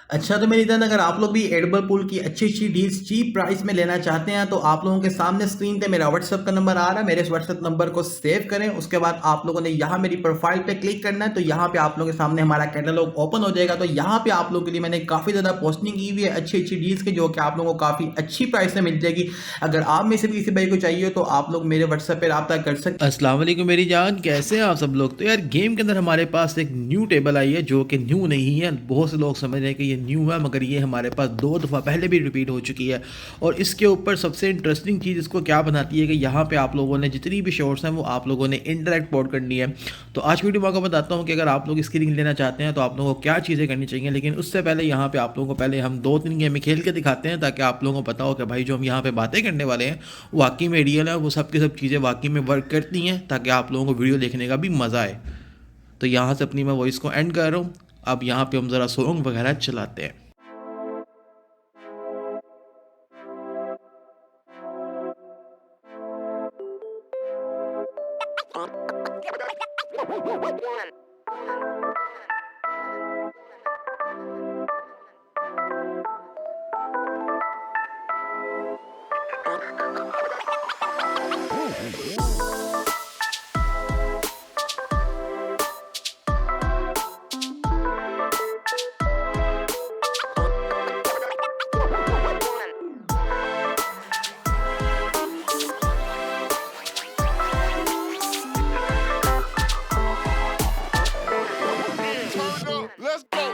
अच्छा तो मेरी जान, अगर आप लोग भी एडिबल पूल की अच्छी अच्छी डील्स चीप प्राइस में लेना चाहते हैं तो आप लोगों के सामने स्क्रीन पे मेरा व्हाट्सअप का नंबर आ रहा है। मेरे इस व्हाट्सअप नंबर को सेव करें, उसके बाद आप लोगों ने यहाँ मेरी प्रोफाइल पे क्लिक करना है, तो यहाँ पे आप लोगों के सामने हमारा कैटलॉग ओपन हो जाएगा। तो यहाँ पे आप लोगों के लिए मैंने काफ़ी ज़्यादा पोस्टिंग की हुई है अच्छी अच्छी डील्स की, जो कि आप लोगों को काफ़ी अच्छी प्राइस में मिल जाएगी। अगर आप में से भी किसी भाई को चाहिए तो आप लोग मेरे व्हाट्सएप पर रब्ता कर सकते। अस्सलाम वालेकुम मेरी जान, कैसे हैं आप सब लोग। तो यार गेम के अंदर हमारे पास एक न्यू टेबल आई है जो कि न्यू नहीं है। बहुत से लोग समझ रहे हैं कि ये न्यू है, मगर ये हमारे पास 2 दफ़ा पहले भी रिपीट हो चुकी है। और इसके ऊपर सबसे इंटरेस्टिंग चीज़ इसको क्या बनाती है कि यहाँ पे आप लोगों ने जितनी भी शॉर्ट्स हैं वो आप लोगों ने इंटरेक्ट पोर्ट करनी है। तो आज वीडियो में आपको बताता हूँ कि अगर आप लोग इसकी रिंग लेना चाहते हैं तो आप लोगों को क्या चीज़ें करनी चाहिए। लेकिन उससे पहले यहाँ पे आप लोगों को पहले हम 2-3 गेमें खेल के दिखाते हैं, ताकि आप लोगों को पता हो कि भाई जो हम यहाँ पे बातें करने वाले हैं वाकई में रियल है, वो सब की सब चीज़ें वाकई में वर्क करती हैं, ताकि आप लोगों को वीडियो देखने का भी मज़ा आए। तो यहाँ से अपनी मैं वॉइस को एंड कर रहा हूँ। अब यहाँ पे हम ज़रा सॉन्ग वगैरह चलाते हैं। Let's go. Let's go. Let's go. Let's go.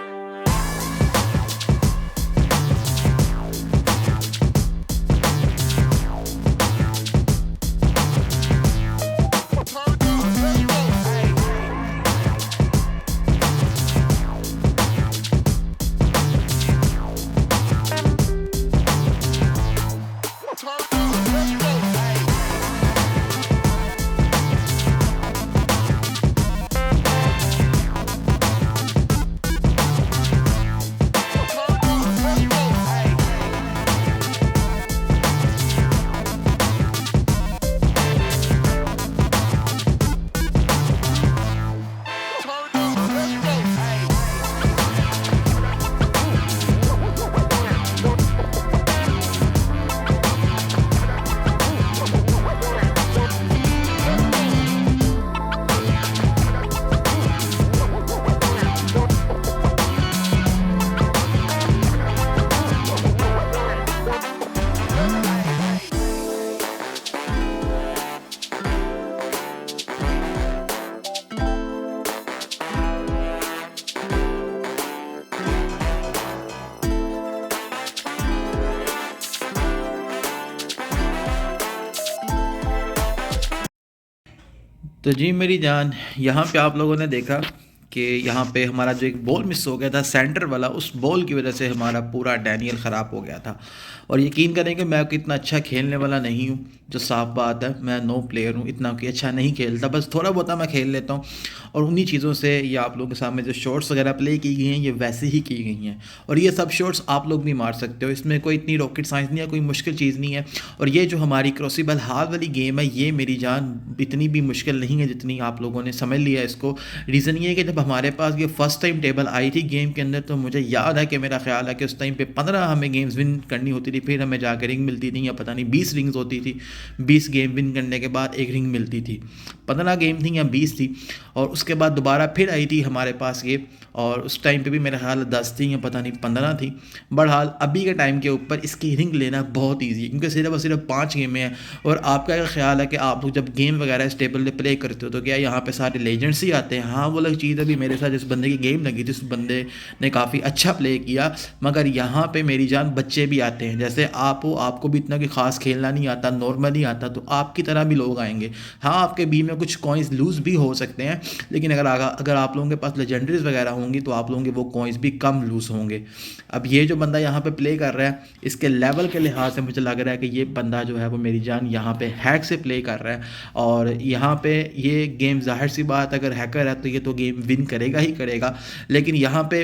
तो जी मेरी जान, यहाँ पे आप लोगों ने देखा कि यहाँ पे हमारा जो एक बॉल मिस हो गया था सेंटर वाला, उस बॉल की वजह से हमारा पूरा डैनियल ख़राब हो गया था। और यकीन करें कि मैं इतना अच्छा खेलने वाला नहीं हूँ, जो साफ बात है। मैं नो प्लेयर हूँ, इतना कि अच्छा नहीं खेलता, बस थोड़ा बहुत मैं खेल लेता हूँ। और उन्हीं चीज़ों से ये आप लोगों के सामने जो शॉट्स वगैरह प्ले की गई हैं ये वैसे ही की गई हैं। और ये सब शॉट्स आप लोग भी मार सकते हो, इसमें कोई इतनी रॉकेट साइंस नहीं है, कोई मुश्किल चीज़ नहीं है। और ये जो हमारी क्रॉसिबल हाल वाली गेम है, ये मेरी जान इतनी भी मुश्किल नहीं है जितनी आप लोगों ने समझ लिया इसको। रीज़न ये है कि जब हमारे पास ये फर्स्ट टाइम टेबल आई थी गेम के अंदर, तो मुझे याद है कि मेरा ख्याल है कि उस टाइम पे 15 हमें गेम्स विन करनी होती थी, फिर हमें जाकर रिंग मिलती थी, या पता नहीं 20 रिंग्स होती थी। 20 गेम विन करने के बाद एक रिंग मिलती थी। 15 गेम थी या 20 थी। और उसके बाद दोबारा फिर आई थी हमारे पास ये, और उस टाइम पे भी मेरा ख्याल 10 थी या पता नहीं 15 थी। बहरहाल अभी के टाइम के ऊपर इसकी रिंग लेना बहुत ईजी है, क्योंकि सिर्फ और सिर्फ 5 गेमें हैं। और आपका क्या ख्याल है कि आप लोग जब गेम वगैरह इस टेबल पे प्ले करते हो तो क्या यहाँ पे सारे लेजेंड्स ही आते हैं? हाँ, वो अलग चीज़ है। अभी मेरे साथ जिस बंदे की गेम लगी थी उस बंदे ने काफ़ी अच्छा प्ले किया, मगर यहाँ पे मेरी जान बच्चे भी आते हैं। जैसे आप हो, आपको भी इतना कि ख़ास खेलना नहीं आता, नॉर्मल ही आता, तो आपकी तरह भी लोग आएंगे। हाँ, आपके बी में कुछ कॉइन्स लूज़ भी हो सकते हैं, लेकिन अगर आप लोगों के पास लेजेंडरीज वगैरह होंगी तो आप लोगों के वो कॉइन्स भी कम लूज़ होंगे। अब ये जो बंदा यहाँ पे प्ले कर रहा है, इसके लेवल के लिहाज से मुझे लग रहा है कि ये बंदा जो है वो मेरी जान यहाँ पे हैक से प्ले कर रहा है। और यहाँ पे ये गेम, जाहिर सी बात, अगर हैकर है तो ये तो गेम विन करेगा ही करेगा। लेकिन यहाँ पे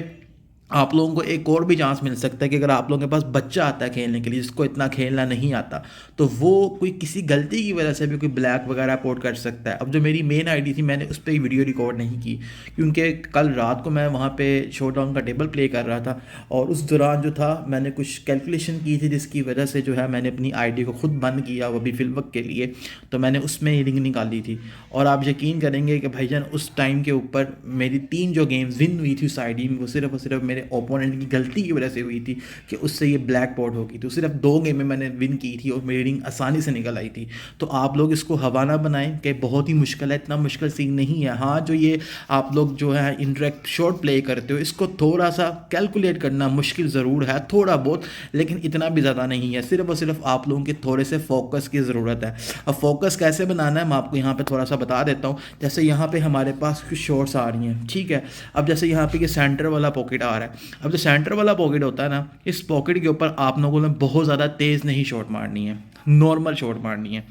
आप लोगों को एक और भी चांस मिल सकता है कि अगर आप लोगों के पास बच्चा आता है खेलने के लिए जिसको इतना खेलना नहीं आता, तो वो कोई किसी गलती की वजह से भी कोई ब्लैक वगैरह पोर्ट कर सकता है। अब जो मेरी मेन आईडी थी मैंने उस पर वीडियो रिकॉर्ड नहीं की, क्योंकि कल रात को मैं वहाँ पे शोडाउन का टेबल प्ले कर रहा था और उस दौरान जो था मैंने कुछ कैलकुलेशन की थी जिसकी वजह से जो है मैंने अपनी आईडी को खुद बंद किया, वो भी फिलवक्त के लिए। तो मैंने उसमें रिंग निकाली थी और आप यकीन करेंगे कि भाईजान उस टाइम के ऊपर मेरी 3 जो गेम्स विन हुई थी उस आईडी में, वो सिर्फ और सिर्फ मेरे ओपोनेंट की गलती की वजह से हुई थी कि उससे ये ब्लैक पॉट होगी। तो सिर्फ 2 गेम में मैंने विन की थी और मेरी रिंग आसानी से निकल आई थी। तो आप लोग इसको हवाना बनाएं कि बहुत ही मुश्किल है, इतना मुश्किल सीन नहीं है। हाँ, जो ये आप लोग जो है इंटरेक्ट शॉट प्ले करते हो इसको थोड़ा सा कैलकुलेट करना मुश्किल ज़रूर है, थोड़ा बहुत, लेकिन इतना भी ज़्यादा नहीं है। सिर्फ और सिर्फ आप लोगों के थोड़े से फोकस की ज़रूरत है। अब फोकस कैसे बनाना है मैं आपको यहाँ पे थोड़ा सा बता देता हूँ। जैसे यहाँ पे हमारे पास कुछ शॉट्स आ रही हैं, ठीक है। अब जैसे यहाँ पे ये सेंटर वाला पॉकेट आ रहा है। अब जो सेंटर वाला पॉकेट होता है ना, इस पॉकेट के ऊपर आप लोगों ने बहुत ज़्यादा तेज़ नहीं शॉट मारनी है, नॉर्मल शॉट मारनी है।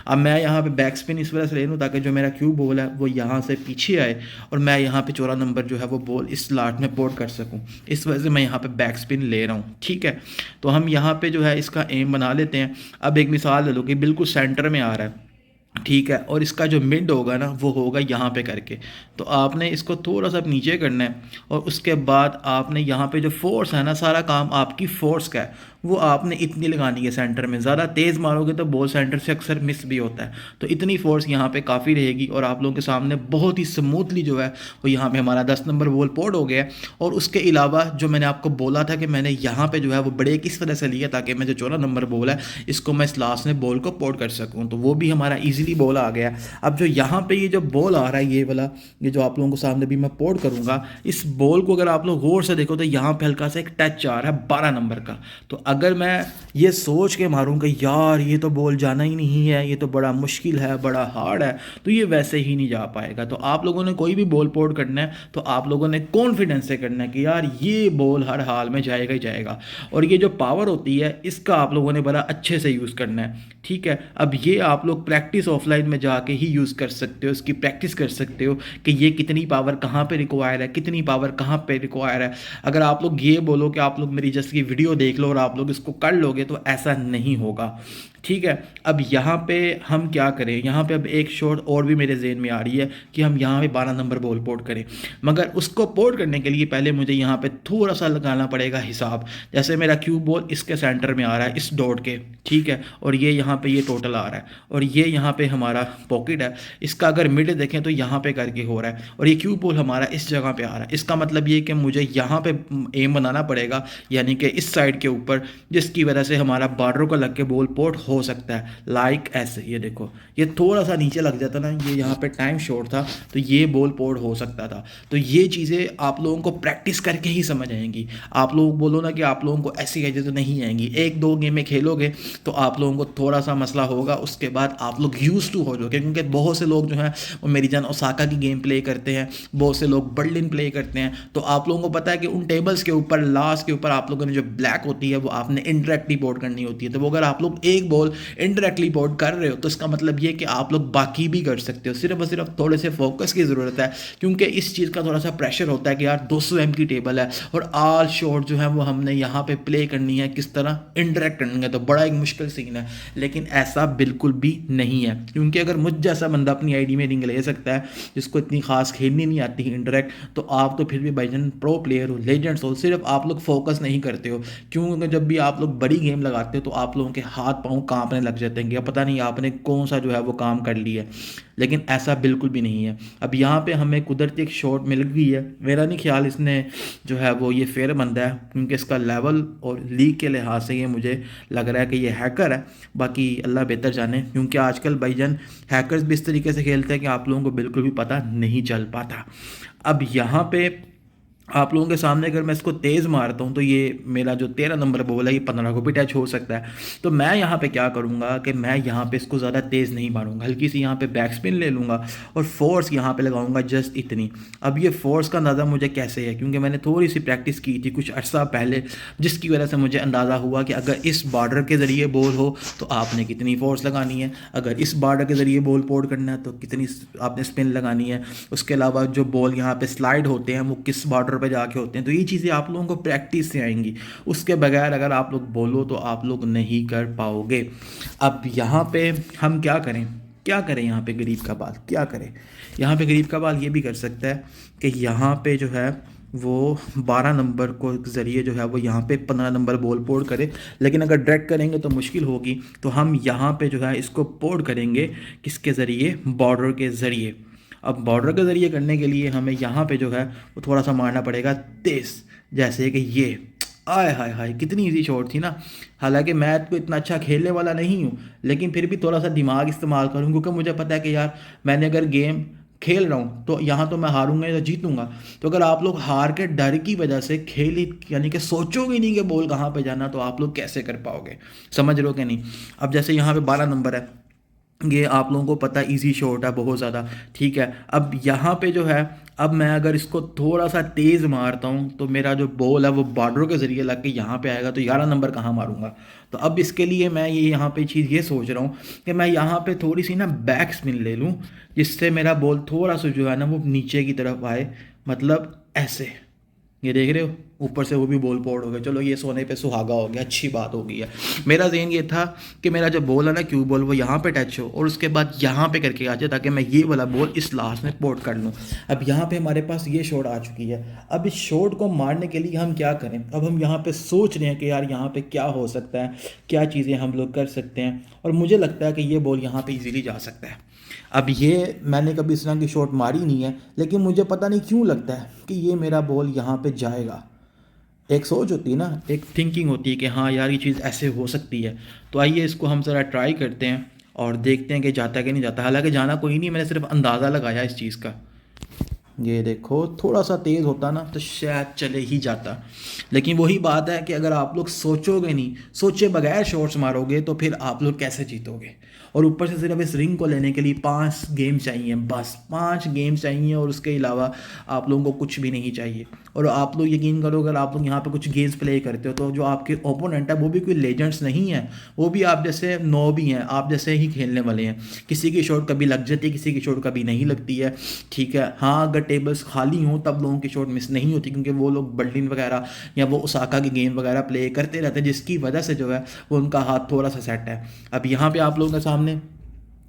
अब मैं यहाँ पे बैक स्पिन इस वजह से ले लूँ ताकि जो मेरा क्यू बॉल है वो यहाँ से पीछे आए और मैं यहाँ पे 14 नंबर जो है वो बॉल इस स्लॉट में पोर्ट कर सकूँ। इस वजह से मैं यहाँ पे बैक स्पिन ले रहा हूँ, ठीक है। तो हम यहाँ पे जो है इसका एम बना लेते हैं। अब एक मिसाल ले लो कि बिल्कुल सेंटर में आ रहा है, ठीक है, और इसका जो मिड होगा ना वो होगा यहाँ पे करके। तो आपने इसको थोड़ा सा नीचे करना है और उसके बाद आपने यहाँ पे जो फोर्स है ना, सारा काम आपकी फोर्स का है, वो आपने इतनी लगानी है सेंटर में। ज़्यादा तेज़ मारोगे तो बॉल सेंटर से अक्सर मिस भी होता है, तो इतनी फोर्स यहाँ पे काफ़ी रहेगी और आप लोगों के सामने बहुत ही स्मूथली जो है वो यहाँ पे हमारा 10 नंबर बॉल पोर्ट हो गया है। और उसके अलावा जो मैंने आपको बोला था कि मैंने यहाँ पे जो है वो ब्रेक इस वजह से लिया ताकि मैं जो 14 नंबर बॉल है इसको मैं इस लास्ट में बॉल को पोर्ट कर सकूँ, तो वो भी हमारा ईजिली बॉल आ गया। अब जो यहाँ पे ये जो बॉल आ रहा है ये वाला, ये जो आप लोगों को सामने भी मैं पोर्ट करूँगा, इस बॉल को अगर आप लोग गौर से देखो तो यहाँ पे हल्का सा एक टच आ रहा है 12 नंबर का। तो अगर मैं ये सोच के मारूँ कि यार ये तो बॉल जाना ही नहीं है, ये तो बड़ा मुश्किल है, बड़ा हार्ड है, तो ये वैसे ही नहीं जा पाएगा। तो आप लोगों ने कोई भी बॉल पोर्ट करना है तो आप लोगों ने कॉन्फिडेंस से करना है कि यार ये बॉल हर हाल में जाएगा ही जाएगा। और ये जो पावर होती है इसका आप लोगों ने बड़ा अच्छे से यूज़ करना है, ठीक है। अब ये आप लोग प्रैक्टिस ऑफलाइन में जाके ही यूज़ कर सकते हो, इसकी प्रैक्टिस कर सकते हो कि ये कितनी पावर कहाँ पे रिक्वायर है, कितनी पावर कहाँ पे रिक्वायर है। अगर आप लोग ये बोलो कि आप लोग मेरी जस्ट की वीडियो देख लो और आप लोग इसको कर लोगे तो ऐसा नहीं होगा, ठीक है। अब यहाँ पे हम क्या करें, यहाँ पे अब एक शॉट और भी मेरे जहन में आ रही है कि हम यहाँ पे 12 नंबर बॉल पोर्ट करें, मगर उसको पोर्ट करने के लिए पहले मुझे यहाँ पे थोड़ा सा लगाना पड़ेगा हिसाब। जैसे मेरा क्यू बॉल इसके सेंटर में आ रहा है इस डॉट के, ठीक है, और ये यहाँ पे ये टोटल आ रहा है और ये यहाँ पे हमारा पॉकेट है। इसका अगर मिड देखें तो यहाँ पे करके हो रहा है और ये क्यू बॉल हमारा इस जगह पे आ रहा है। इसका मतलब ये कि मुझे यहाँ पे एम बनाना पड़ेगा, यानी कि इस साइड के ऊपर, जिसकी वजह से हमारा बॉर्डर को लग के बॉल पोर्ट हो सकता है। लाइक ऐसे, ये देखो ये थोड़ा सा नीचे लग जाता ना, ये यहाँ पे टाइम शॉर्ट था तो ये बॉल पोर्ट हो सकता था। तो ये चीज़ें आप लोगों को प्रैक्टिस करके ही समझ आएंगी। आप लोग बोलो ना कि आप लोगों को ऐसी चीज़ें तो नहीं आएंगी, 1-2 गेम में खेलोगे तो आप लोगों को थोड़ा सा मसला होगा, उसके बाद आप लोग यूज टू हो जाओगे। क्योंकि बहुत से लोग जो हैं वो मेरी जान ओसाका की गेम प्ले करते हैं, बहुत से लोग बर्लिन प्ले करते हैं, तो आप लोगों को पता है कि उन टेबल्स के ऊपर लास्ट के ऊपर आप लोगों ने जो ब्लैक होती है वो आपने इनडायरेक्टली बोर्ड करनी होती है। तो वो अगर आप लोग एक बॉल इनडायरेक्टली बोर्ड कर रहे हो तो इसका मतलब ये कि आप लोग बाकी भी कर सकते हो। सिर्फ और सिर्फ थोड़े से फोकस की ज़रूरत है, क्योंकि इस चीज़ का थोड़ा सा प्रेशर होता है कि यार 200 एम की टेबल है और ऑल शॉट जो है वो हमने यहाँ पे प्ले करनी है, किस तरह इनडायरेक्ट करनी है, तो बड़ा एक मुश्किल सीन है। लेकिन ऐसा बिल्कुल भी नहीं है, क्योंकि अगर मुझ जैसा बंदा अपनी आईडी में रिंग ले सकता है जिसको इतनी खास खेलनी नहीं आती इनडायरेक्ट, तो आप तो फिर भी भाईजान प्रो प्लेयर हो, लेजेंड्स हो, सिर्फ आप लोग फोकस नहीं करते हो। क्योंकि जब भी आप लोग बड़ी गेम लगाते हो तो आप लोगों के हाथ पाँव कांपने लग जाते हैं कि पता नहीं आपने कौन सा जो है वो काम कर लिया है, लेकिन ऐसा बिल्कुल भी नहीं है। अब यहाँ पे हमें कुदरती एक शॉट मिल गई है, मेरा नहीं ख्याल इसने जो है वो ये फेयर बंदा है, क्योंकि इसका लेवल और लीग के लिहाज से ये मुझे लग रहा है कि ये हैकर है। बाकी अल्लाह बेहतर जाने, क्योंकि आजकल भाईजान हैकर्स भी इस तरीके से खेलते हैं कि आप लोगों को बिल्कुल भी पता नहीं चल पाता। अब यहाँ पे आप लोगों के सामने अगर मैं इसको तेज़ मारता हूँ तो ये मेरा जो 13 नंबर बॉल है ये 15 को भी टच हो सकता है। तो मैं यहाँ पे क्या करूँगा कि मैं यहाँ पे इसको ज़्यादा तेज़ नहीं मारूँगा, हल्की सी यहाँ पे बैक स्पिन ले लूँगा और फोर्स यहाँ पे लगाऊँगा जस्ट इतनी। अब ये फोर्स का अंदाज़ा मुझे कैसे है, क्योंकि मैंने थोड़ी सी प्रैक्टिस की थी कुछ अर्सा पहले, जिसकी वजह से मुझे अंदाज़ा हुआ कि अगर इस बॉर्डर के ज़रिए बॉल हो तो आपने कितनी फोर्स लगानी है, अगर इस बॉर्डर के ज़रिए बॉल पोर्ट करना है तो कितनी आपने स्पिन लगानी है। उसके अलावा जो बॉल यहाँ पर स्लाइड होते हैं वो किस बॉर्डर पे जाके होते हैं। तो ये चीज़ें आप लोगों को प्रैक्टिस से आएंगी, उसके बगैर अगर आप लोग बोलो तो आप लोग नहीं कर पाओगे। अब यहाँ पे हम क्या करें, क्या करें यहाँ पे गरीब का बाल क्या करें? यहाँ पे गरीब का बाल ये भी कर सकता है कि यहाँ पे जो है वो 12 नंबर को ज़रिए जो है वो यहाँ पे 15 नंबर बॉल पोर्ट करे, लेकिन अगर डायरेक्ट करेंगे तो मुश्किल होगी। तो हम यहाँ पे जो है इसको पोर्ट करेंगे किसके ज़रिए, बॉर्डर के ज़रिए। अब बॉर्डर के ज़रिए करने के लिए हमें यहाँ पे जो है वो थोड़ा सा मारना पड़ेगा तेज़, जैसे कि ये आय हाय हाय कितनी इजी शॉट थी ना। हालांकि मैं तो इतना अच्छा खेलने वाला नहीं हूँ, लेकिन फिर भी थोड़ा सा दिमाग इस्तेमाल करूँ, क्योंकि मुझे पता है कि यार मैंने अगर गेम खेल रहा हूँ तो यहाँ तो मैं हारूंगा या जीतूंगा। तो अगर आप लोग हार के डर की वजह से खेल ही यानी कि सोचोगे नहीं कि बॉल कहाँ पे जाना, तो आप लोग कैसे कर पाओगे? समझ रहे हो कि नहीं? अब जैसे यहाँ पे 12 नंबर है, ये आप लोगों को पता इजी शॉट है बहुत ज़्यादा, ठीक है। अब यहाँ पे जो है, अब मैं अगर इसको थोड़ा सा तेज़ मारता हूँ तो मेरा जो बॉल है वो बॉर्डर के ज़रिए लग के यहाँ पे आएगा, तो 11 नंबर कहाँ मारूंगा? तो अब इसके लिए मैं ये यहाँ पे चीज़ ये सोच रहा हूँ कि मैं यहाँ पे थोड़ी सी ना बैक स्पिन ले लूँ, जिससे मेरा बॉल थोड़ा सा जो है ना वो नीचे की तरफ आए, मतलब ऐसे। ये देख रहे हो, ऊपर से वो भी बॉल पोर्ट हो गया। चलो ये सोने पे सुहागा हो गया, अच्छी बात हो गई है। मेरा ज़हन ये था कि मेरा जो बॉल है ना क्यू बॉल, वो यहाँ पे टच हो और उसके बाद यहाँ पे करके आ जाए, ताकि मैं ये वाला बॉल इस लास्ट में पोर्ट कर लूँ। अब यहाँ पे हमारे पास ये शॉट आ चुकी है। अब इस शॉट को मारने के लिए हम क्या करें? अब हम यहाँ पे सोच रहे हैं कि यार यहाँ पे क्या हो सकता है, क्या चीज़ें हम लोग कर सकते हैं, और मुझे लगता है कि ये बॉल यहाँ पे इजीली जा सकता है। अब ये मैंने कभी इस तरह की शॉट मारी नहीं है, लेकिन मुझे पता नहीं क्यों लगता है कि ये मेरा बॉल यहाँ पे जाएगा। एक सोच होती है ना, एक थिंकिंग होती है कि हाँ यार ये चीज़ ऐसे हो सकती है। तो आइए इसको हम ज़रा ट्राई करते हैं और देखते हैं कि जाता है कि नहीं जाता। हालांकि जाना कोई नहीं, मैंने सिर्फ अंदाज़ा लगाया इस चीज़ का। ये देखो थोड़ा सा तेज़ होता ना तो शायद चले ही जाता, लेकिन वही बात है कि अगर आप लोग सोचोगे नहीं, सोचे बगैर शॉट्स मारोगे, तो फिर आप लोग कैसे जीतोगे? और ऊपर से सिर्फ इस रिंग को लेने के लिए 5 गेम चाहिए, बस 5 गेम चाहिए, और उसके अलावा आप लोगों को कुछ भी नहीं चाहिए। और आप लोग यकीन करो, अगर आप लोग यहाँ पे कुछ गेम्स प्ले करते हो तो जो आपके ओपोनेंट है वो भी कोई लेजेंड्स नहीं है, वो भी आप जैसे नौबी हैं, आप जैसे ही खेलने वाले हैं। किसी की शॉट कभी लग जाती है, किसी की शॉट कभी नहीं लगती है, ठीक है। हाँ, अगर टेबल्स खाली हों तब लोगों की शॉट मिस नहीं होती, क्योंकि वो लोग बर्लिन वगैरह या वो ओसाका की गेम वगैरह प्ले करते रहते हैं, जिसकी वजह से जो है वो उनका हाथ थोड़ा सा सेट है। अब यहाँ पे आप लोगों के सामने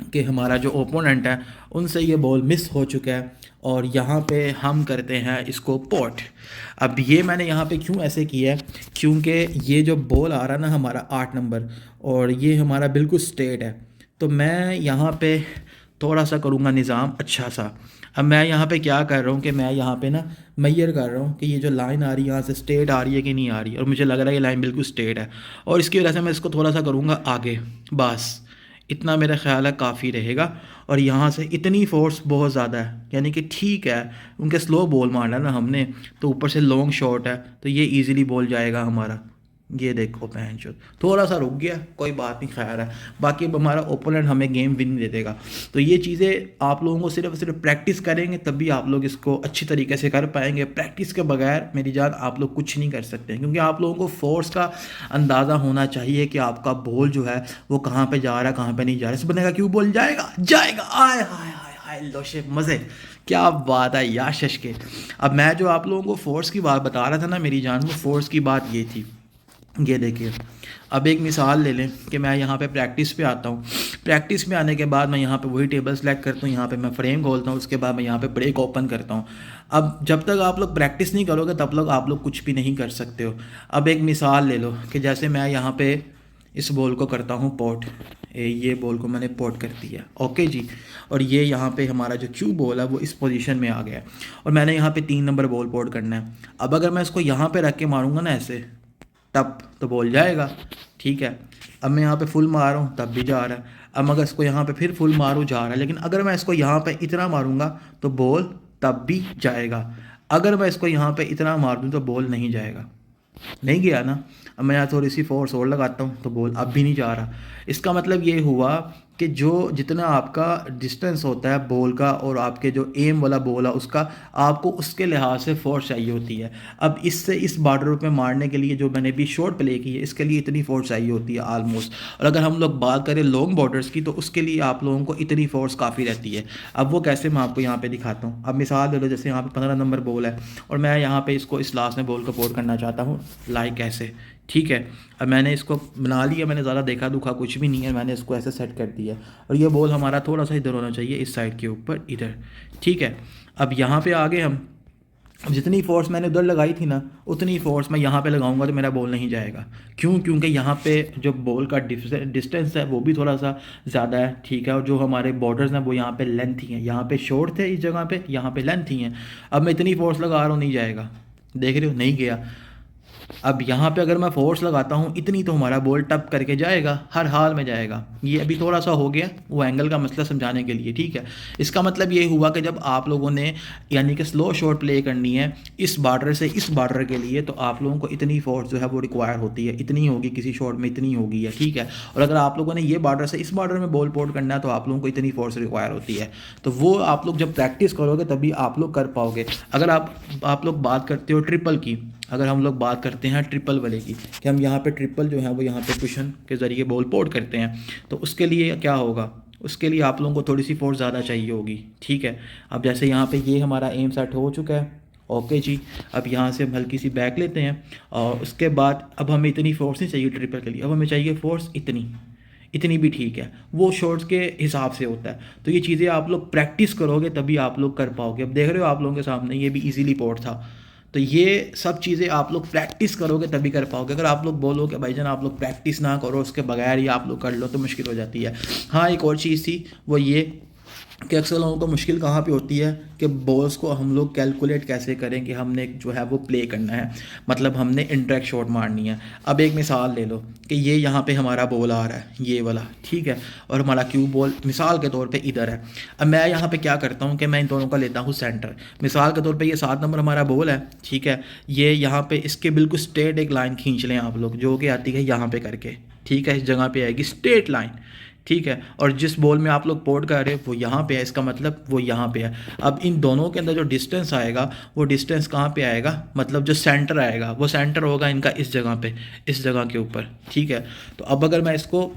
कि हमारा जो ओपोनेंट है उनसे ये बॉल मिस हो चुका है, और यहाँ पे हम करते हैं इसको पोर्ट। अब ये मैंने यहाँ पे क्यों ऐसे किया है, क्योंकि ये जो बॉल आ रहा है ना हमारा 8 नंबर, और ये हमारा बिल्कुल स्ट्रेट है, तो मैं यहाँ पे थोड़ा सा करूँगा निज़ाम अच्छा सा। अब मैं यहाँ पे क्या कर रहा हूँ कि मैं यहाँ पे ना मैयर कर रहा हूँ कि ये जो लाइन आ रही है यहाँ से स्ट्रेट आ रही है कि नहीं आ रही, और मुझे लग रहा है ये लाइन बिल्कुल स्ट्रेट है, और इसकी वजह से मैं इसको थोड़ा सा करूँगा आगे, बस इतना मेरा ख्याल है काफ़ी रहेगा। और यहाँ से इतनी फोर्स बहुत ज़्यादा है, यानी कि ठीक है, उनके स्लो बॉल मारना ना हमने, तो ऊपर से लॉन्ग शॉट है, तो ये इजीली बॉल जाएगा हमारा। ये देखो पहनचो थोड़ा सा रुक गया, कोई बात नहीं, ख्याल है। बाकी अब हमारा ओपोनेंट हमें गेम विन दे देगा। तो ये चीज़ें आप लोगों को सिर्फ प्रैक्टिस करेंगे तभी आप लोग इसको अच्छी तरीके से कर पाएंगे। प्रैक्टिस के बगैर मेरी जान आप लोग कुछ नहीं कर सकते, क्योंकि आप लोगों को फोर्स का अंदाज़ा होना चाहिए कि आपका बॉल जो है वो कहाँ पर जा रहा है, कहाँ पर नहीं जा रहा है। इस बनेगा क्यों बॉल जाएगा जाएगा, आय हाय हाय हाय लोशे मज़े, क्या बात है यार शशके। अब मैं जो आप लोगों को फोर्स की बात बता रहा था ना मेरी जान, वो फोर्स की बात ये थी। ये देखिए, अब एक मिसाल ले लें कि मैं यहाँ पे प्रैक्टिस पे आता हूँ, प्रैक्टिस में आने के बाद मैं यहाँ पे वही टेबल सेलेक्ट करता हूँ, यहाँ पे मैं फ्रेम खोलता हूँ, उसके बाद मैं यहाँ पे ब्रेक ओपन करता हूँ। अब जब तक आप लोग प्रैक्टिस नहीं करोगे तब तक आप लोग कुछ भी नहीं कर सकते हो। अब एक मिसाल ले लो कि जैसे मैं यहाँ पे इस बॉल को करता हूँ पोर्ट, ये बॉल को मैंने पोर्ट कर दिया, ओके जी, और ये यहाँ पे हमारा जो क्यू बॉल है वो इस पोजीशन में आ गया, और मैंने यहाँ पे 3 नंबर बॉल पोर्ट करना है। अब अगर मैं इसको यहाँ पे रख के मारूंगा ना ऐसे, तब तो बॉल जाएगा, ठीक है। अब मैं यहाँ पे फुल मार रहा हूँ तब भी जा रहा है। अब अगर इसको यहाँ पे फिर फुल मारूँ जा रहा है, लेकिन अगर मैं इसको यहाँ पे इतना मारूंगा तो बॉल तब भी जाएगा। अगर मैं इसको यहाँ पे इतना मार दूँ तो बॉल नहीं जाएगा, नहीं गया ना। अब मैं यहाँ थोड़ी सी फोर्स और लगाता हूँ तो बॉल अब भी नहीं जा रहा। इसका मतलब ये हुआ कि जो जितना आपका डिस्टेंस होता है बॉल का और आपके जो एम वाला बॉल है उसका, आपको उसके लिहाज से फोर्स चाहिए होती है। अब इससे इस बॉर्डर पे मारने के लिए जो मैंने भी शॉट प्ले की है इसके लिए इतनी फोर्स चाहिए होती है ऑलमोस्ट। और अगर हम लोग बात करें लॉन्ग बॉर्डर्स की तो उसके लिए आप लोगों को इतनी फोर्स काफ़ी रहती है। अब वो कैसे मैं आपको यहाँ पे दिखाता हूँ। अब मिसाल ले लो, जैसे यहाँ पे 15 नंबर बॉल है और मैं यहाँ पे इसको इस लास्ट में बॉल को पोर्ट करना चाहता हूँ लाइक ऐसे, ठीक है। अब मैंने इसको बना लिया, मैंने ज़्यादा देखा दुखा कुछ भी नहीं है, मैंने इसको ऐसे सेट कर दिया और ये बॉल हमारा थोड़ा सा इधर होना चाहिए, इस साइड के ऊपर इधर, ठीक है। अब यहाँ पे आगे हम जितनी फोर्स मैंने उधर लगाई थी ना उतनी फोर्स मैं यहाँ पे लगाऊंगा तो मेरा बॉल नहीं जाएगा। क्यों? क्योंकि यहाँ पे जो बॉल का डिस्टेंस है वो भी थोड़ा सा ज़्यादा है, ठीक है। और जो हमारे बॉर्डर्स हैं वो यहाँ पे लेंथ ही हैं, यहाँ पे शॉर्ट थे इस जगह पे, यहाँ पे लेंथ ही हैं। अब मैं इतनी फोर्स लगा रहा हूँ, नहीं जाएगा, देख रहे हो, नहीं गया। अब यहाँ पे अगर मैं फोर्स लगाता हूँ इतनी तो हमारा बॉल टप करके जाएगा, हर हाल में जाएगा। ये अभी थोड़ा सा हो गया वो एंगल का मसला समझाने के लिए, ठीक है। इसका मतलब ये हुआ कि जब आप लोगों ने यानी कि स्लो शॉट प्ले करनी है इस बॉर्डर से इस बॉर्डर के लिए तो आप लोगों को इतनी फोर्स जो है वो रिक्वायर होती है, इतनी होगी किसी शॉट में, इतनी होगी है, ठीक है। और अगर आप लोगों ने ये बॉर्डर से इस बॉर्डर में बॉल पोर्ट करना है तो आप लोगों को इतनी फोर्स रिक्वायर होती है। तो वो आप लोग जब प्रैक्टिस करोगे तभी आप लोग कर पाओगे। अगर आप लोग बात करते हो ट्रिपल की, अगर हम लोग बात करते हैं ट्रिपल वाले की कि हम यहाँ पे ट्रिपल जो है वो यहाँ पे कुशन के ज़रिए बॉल पोर्ट करते हैं तो उसके लिए क्या होगा, उसके लिए आप लोगों को थोड़ी सी फोर्स ज़्यादा चाहिए होगी, ठीक है। अब जैसे यहाँ पे ये हमारा एम सेट हो चुका है, ओके जी। अब यहाँ से हम हल्की सी बैक लेते हैं और उसके बाद अब हमें इतनी फोर्स नहीं चाहिए ट्रिपल के लिए, अब हमें चाहिए फोर्स इतनी भी ठीक है, वो शॉट्स के हिसाब से होता है। तो ये चीज़ें आप लोग प्रैक्टिस करोगे तभी आप लोग कर पाओगे। अब देख रहे हो आप लोगों के सामने ये भी इजीली पोर्ट था। तो ये सब चीज़ें आप लोग प्रैक्टिस करोगे तभी कर पाओगे। अगर आप लोग बोलोगे भाईजान आप लोग प्रैक्टिस ना करो उसके बगैर ही आप लोग कर लो तो मुश्किल हो जाती है। हाँ, एक और चीज़ थी वो ये कि अक्सर लोगों को मुश्किल कहाँ पे होती है कि बॉल्स को हम लोग कैलकुलेट कैसे करें कि हमने जो है वो प्ले करना है, मतलब हमने इंटरेक्ट शॉट मारनी है। अब एक मिसाल ले लो कि ये यहाँ पे हमारा बॉल आ रहा है ये वाला, ठीक है, और हमारा क्यू बॉल मिसाल के तौर पे इधर है। अब मैं यहाँ पे क्या करता हूँ कि मैं इन दोनों का लेता हूँ सेंटर। मिसाल के तौर पे ये 7 नंबर हमारा बॉल है, ठीक है। ये यहाँ पे इसके बिल्कुल स्ट्रेट एक लाइन खींच लें आप लोग जो कि आती है यहाँ पे करके, ठीक है, इस जगह पे आएगी स्ट्रेट लाइन, ठीक है। और जिस बॉल में आप लोग पोर्ट कर रहे हो वो यहाँ पे है, इसका मतलब वो यहाँ पे है। अब इन दोनों के अंदर जो डिस्टेंस आएगा वो डिस्टेंस कहाँ पे आएगा, मतलब जो सेंटर आएगा वो सेंटर होगा इनका इस जगह पे, इस जगह के ऊपर, ठीक है। तो अब अगर मैं इसको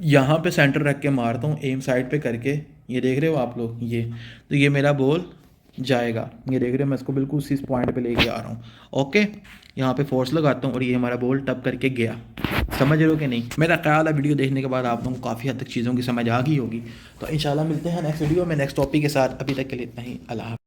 यहाँ पे सेंटर रख के मारता हूँ एम साइड पे करके, ये देख रहे हो आप लोग, ये तो ये मेरा बॉल जाएगा, ये देख रहे हो मैं इसको बिल्कुल उसी पॉइंट पे लेके आ रहा हूँ, ओके। यहाँ पे फोर्स लगाता हूँ और ये हमारा बॉल टप करके गया। समझ रहे हो कि नहीं? मेरा ख्याल है वीडियो देखने के बाद आप लोगों को काफ़ी हद तक चीज़ों की समझ आ गई होगी। तो इंशाल्लाह मिलते हैं नेक्स्ट वीडियो में नेक्स्ट टॉपिक के साथ। अभी तक के लिए इतना ही, अल्लाह।